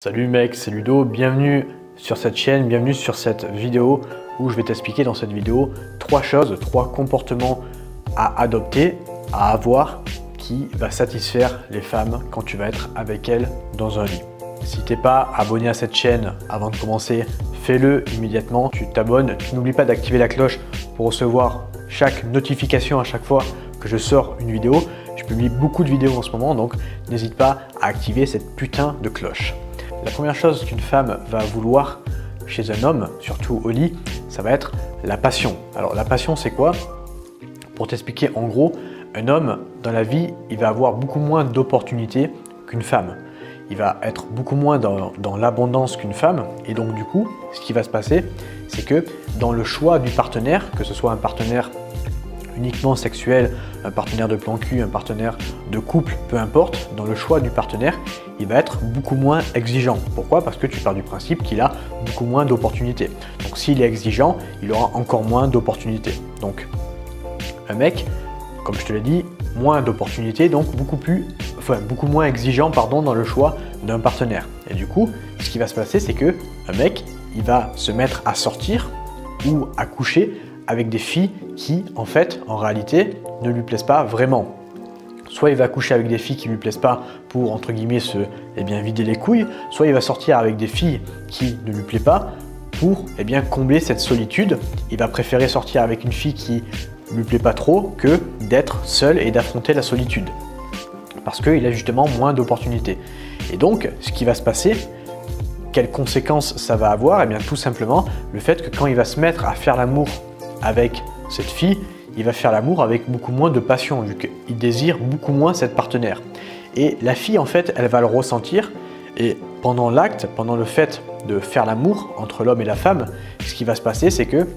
Salut mec, c'est Ludo, bienvenue sur cette chaîne, bienvenue sur cette vidéo où je vais t'expliquer dans cette vidéo trois comportements à adopter, à avoir qui va satisfaire les femmes quand tu vas être avec elles dans un lit. Si tu n'es pas abonné à cette chaîne avant de commencer, fais-le immédiatement, tu t'abonnes, tu n'oublies pas d'activer la cloche pour recevoir chaque notification à chaque fois que je sors une vidéo. Je publie beaucoup de vidéos en ce moment, donc n'hésite pas à activer cette putain de cloche. La première chose qu'une femme va vouloir chez un homme, surtout au lit, ça va être la passion. Alors la passion, c'est quoi? Pour t'expliquer, en gros, un homme dans la vie, il va avoir beaucoup moins d'opportunités qu'une femme. Il va être beaucoup moins dans l'abondance qu'une femme, et donc du coup, ce qui va se passer, c'est que dans le choix du partenaire, que ce soit un partenaire uniquement sexuel, un partenaire de plan cul, un partenaire de couple, peu importe, dans le choix du partenaire, il va être beaucoup moins exigeant. Pourquoi? Parce que tu pars du principe qu'il a beaucoup moins d'opportunités. Donc s'il est exigeant, il aura encore moins d'opportunités. Donc un mec, comme je te l'ai dit, moins d'opportunités, donc beaucoup moins exigeant dans le choix d'un partenaire. Et du coup, ce qui va se passer, c'est que un mec, il va se mettre à sortir ou à coucher avec des filles qui, en réalité, ne lui plaisent pas vraiment. Soit il va coucher avec des filles qui ne lui plaisent pas pour, entre guillemets, se vider les couilles, soit il va sortir avec des filles qui ne lui plaisent pas pour combler cette solitude. Il va préférer sortir avec une fille qui ne lui plaît pas trop que d'être seul et d'affronter la solitude. Parce qu'il a justement moins d'opportunités. Et donc, ce qui va se passer, quelles conséquences ça va avoir? Tout simplement, le fait que quand il va se mettre à faire l'amour avec cette fille, il va faire l'amour avec beaucoup moins de passion, vu qu'il désire beaucoup moins cette partenaire. Et la fille, en fait, elle va le ressentir. Et pendant l'acte, pendant le fait de faire l'amour entre l'homme et la femme, ce qui va se passer, c'est que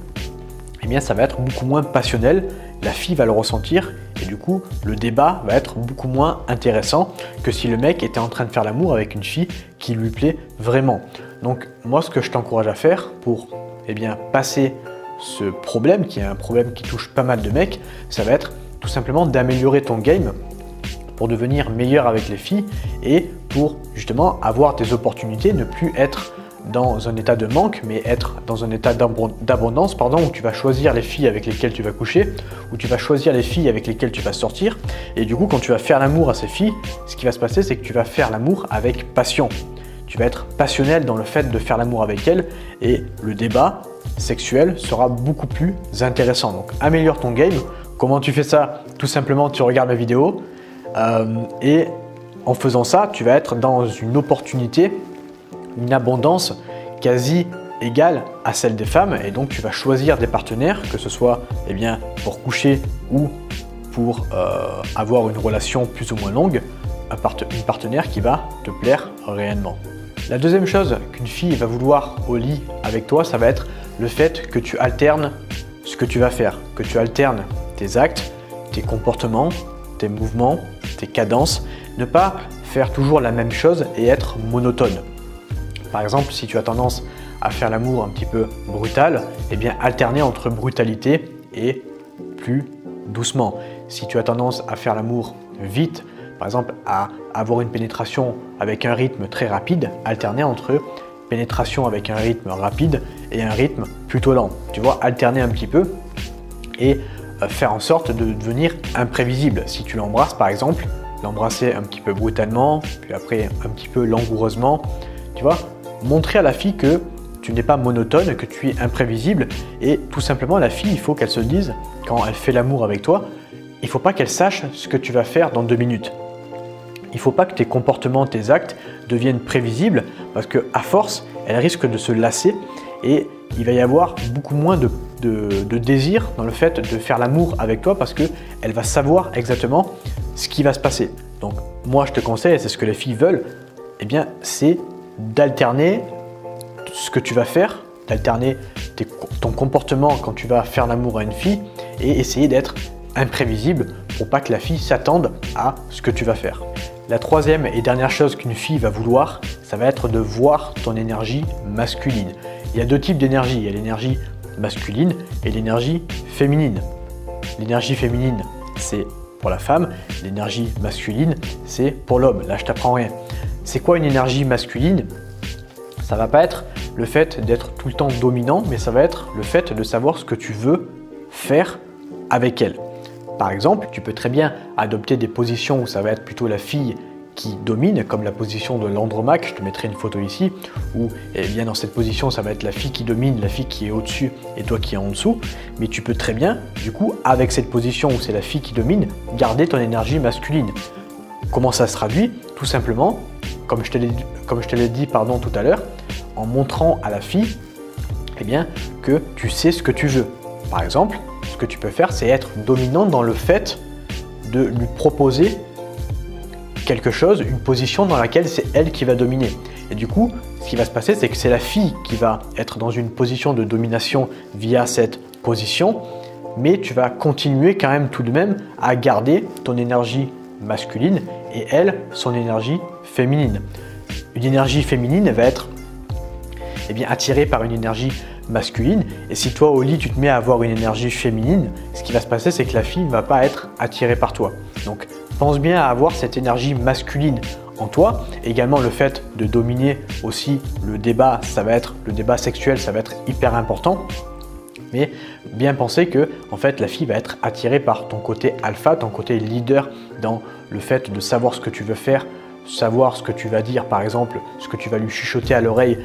ça va être beaucoup moins passionnel. La fille va le ressentir et du coup, le débat va être beaucoup moins intéressant que si le mec était en train de faire l'amour avec une fille qui lui plaît vraiment. Donc, moi, ce que je t'encourage à faire pour passer ce problème, qui est un problème qui touche pas mal de mecs, ça va être tout simplement d'améliorer ton game pour devenir meilleur avec les filles et pour justement avoir des opportunités, ne plus être dans un état de manque, mais être dans un état d'abondance, où tu vas choisir les filles avec lesquelles tu vas coucher, où tu vas choisir les filles avec lesquelles tu vas sortir. Et du coup, quand tu vas faire l'amour à ces filles, ce qui va se passer, c'est que tu vas faire l'amour avec passion. Tu vas être passionnel dans le fait de faire l'amour avec elles et le débat sexuel sera beaucoup plus intéressant. Donc améliore ton game. Comment tu fais ça? Tout simplement, tu regardes ma vidéo et en faisant ça, tu vas être dans une opportunité, une abondance quasi égale à celle des femmes et donc tu vas choisir des partenaires, que ce soit pour coucher ou pour avoir une relation plus ou moins longue, une partenaire qui va te plaire réellement. La deuxième chose qu'une fille va vouloir au lit avec toi, ça va être le fait que tu alternes ce que tu vas faire, que tu alternes tes actes, tes comportements, tes mouvements, tes cadences, ne pas faire toujours la même chose et être monotone. Par exemple, si tu as tendance à faire l'amour un petit peu brutal, alterner entre brutalité et plus doucement. Si tu as tendance à faire l'amour vite, par exemple à avoir une pénétration avec un rythme très rapide, alterner entre pénétration avec un rythme rapide et un rythme plutôt lent. Tu vois, alterner un petit peu et faire en sorte de devenir imprévisible. Si tu l'embrasses par exemple, l'embrasser un petit peu brutalement, puis après un petit peu langoureusement, tu vois, montrer à la fille que tu n'es pas monotone, que tu es imprévisible et tout simplement la fille, il faut qu'elle se dise, quand elle fait l'amour avec toi, il ne faut pas qu'elle sache ce que tu vas faire dans 2 minutes. Il ne faut pas que tes comportements, tes actes deviennent prévisibles parce qu'à force, elle risque de se lasser et il va y avoir beaucoup moins de désir dans le fait de faire l'amour avec toi parce qu'elle va savoir exactement ce qui va se passer. Donc moi, je te conseille, et c'est ce que les filles veulent, c'est d'alterner ce que tu vas faire, d'alterner ton comportement quand tu vas faire l'amour à une fille et essayer d'être imprévisible pour pas que la fille s'attende à ce que tu vas faire. La troisième et dernière chose qu'une fille va vouloir, ça va être de voir ton énergie masculine. Il y a 2 types d'énergie, il y a l'énergie masculine et l'énergie féminine. L'énergie féminine, c'est pour la femme, l'énergie masculine, c'est pour l'homme. Là, je t'apprends rien. C'est quoi une énergie masculine? Ça va pas être le fait d'être tout le temps dominant, mais ça va être le fait de savoir ce que tu veux faire avec elle. Par exemple, tu peux très bien adopter des positions où ça va être plutôt la fille qui domine, comme la position de l'Andromaque, je te mettrai une photo ici, où bien dans cette position, ça va être la fille qui domine, la fille qui est au-dessus et toi qui es en dessous. Mais tu peux très bien, du coup, avec cette position où c'est la fille qui domine, garder ton énergie masculine. Comment ça se traduit? Tout simplement, comme je te l'ai dit tout à l'heure, en montrant à la fille que tu sais ce que tu veux. Par exemple, ce que tu peux faire, c'est être dominant dans le fait de lui proposer quelque chose, une position dans laquelle c'est elle qui va dominer. Et du coup, ce qui va se passer, c'est que c'est la fille qui va être dans une position de domination via cette position, mais tu vas continuer quand même tout de même à garder ton énergie masculine et elle, son énergie féminine. Une énergie féminine va être attirée par une énergie masculine, et si toi au lit tu te mets à avoir une énergie féminine, ce qui va se passer, c'est que la fille ne va pas être attirée par toi. Donc pense bien à avoir cette énergie masculine en toi. Également le fait de dominer aussi le débat, ça va être le débat sexuel, ça va être hyper important. Mais bien penser que en fait la fille va être attirée par ton côté alpha, ton côté leader, dans le fait de savoir ce que tu veux faire, savoir ce que tu vas dire, par exemple ce que tu vas lui chuchoter à l'oreille,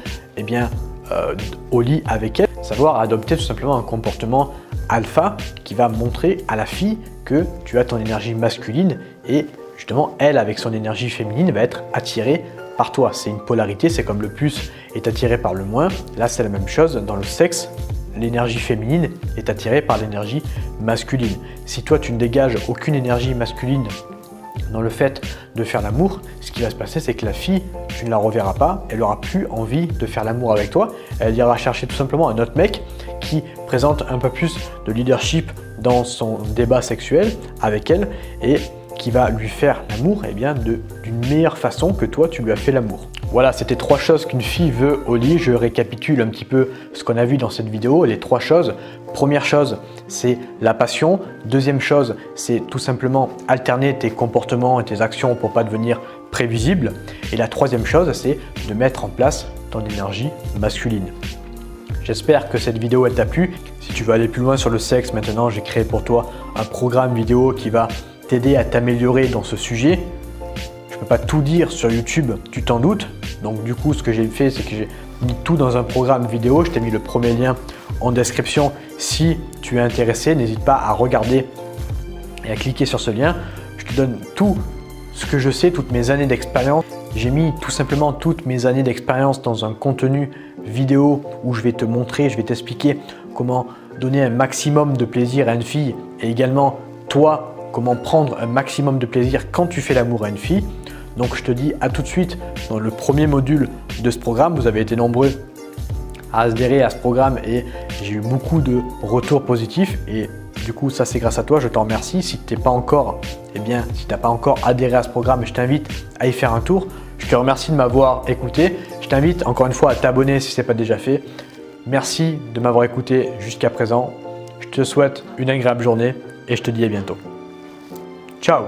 au lit avec elle, savoir adopter tout simplement un comportement alpha qui va montrer à la fille que tu as ton énergie masculine et justement elle avec son énergie féminine va être attirée par toi. C'est une polarité, c'est comme le plus est attiré par le moins. Là c'est la même chose dans le sexe, l'énergie féminine est attirée par l'énergie masculine. Si toi tu ne dégages aucune énergie masculine dans le fait de faire l'amour, ce qui va se passer, c'est que la fille, tu ne la reverras pas, elle n'aura plus envie de faire l'amour avec toi, elle ira chercher tout simplement un autre mec qui présente un peu plus de leadership dans son débat sexuel avec elle et qui va lui faire l'amour d'une meilleure façon que toi tu lui as fait l'amour. Voilà, c'était 3 choses qu'une fille veut au lit. Je récapitule un petit peu ce qu'on a vu dans cette vidéo, les 3 choses. Première chose, c'est la passion. Deuxième chose, c'est tout simplement alterner tes comportements et tes actions pour ne pas devenir prévisible. Et la troisième chose, c'est de mettre en place ton énergie masculine. J'espère que cette vidéo elle t'a plu. Si tu veux aller plus loin sur le sexe, maintenant j'ai créé pour toi un programme vidéo qui va t'aider à t'améliorer dans ce sujet. Je ne peux pas tout dire sur YouTube, tu t'en doutes. Donc du coup, ce que j'ai fait, c'est que j'ai mis tout dans un programme vidéo. Je t'ai mis le premier lien en description. Si tu es intéressé, n'hésite pas à regarder et à cliquer sur ce lien. Je te donne tout ce que je sais, toutes mes années d'expérience. J'ai mis tout simplement toutes mes années d'expérience dans un contenu vidéo où je vais te montrer, je vais t'expliquer comment donner un maximum de plaisir à une fille et également toi, comment prendre un maximum de plaisir quand tu fais l'amour à une fille. Donc je te dis à tout de suite dans le premier module de ce programme. Vous avez été nombreux à adhérer à ce programme et j'ai eu beaucoup de retours positifs et du coup ça c'est grâce à toi, je t'en remercie. Si tu n'as pas encore adhéré à ce programme, je t'invite à y faire un tour. Je te remercie de m'avoir écouté. Je t'invite encore une fois à t'abonner si ce n'est pas déjà fait. Merci de m'avoir écouté jusqu'à présent. Je te souhaite une agréable journée et je te dis à bientôt. Ciao!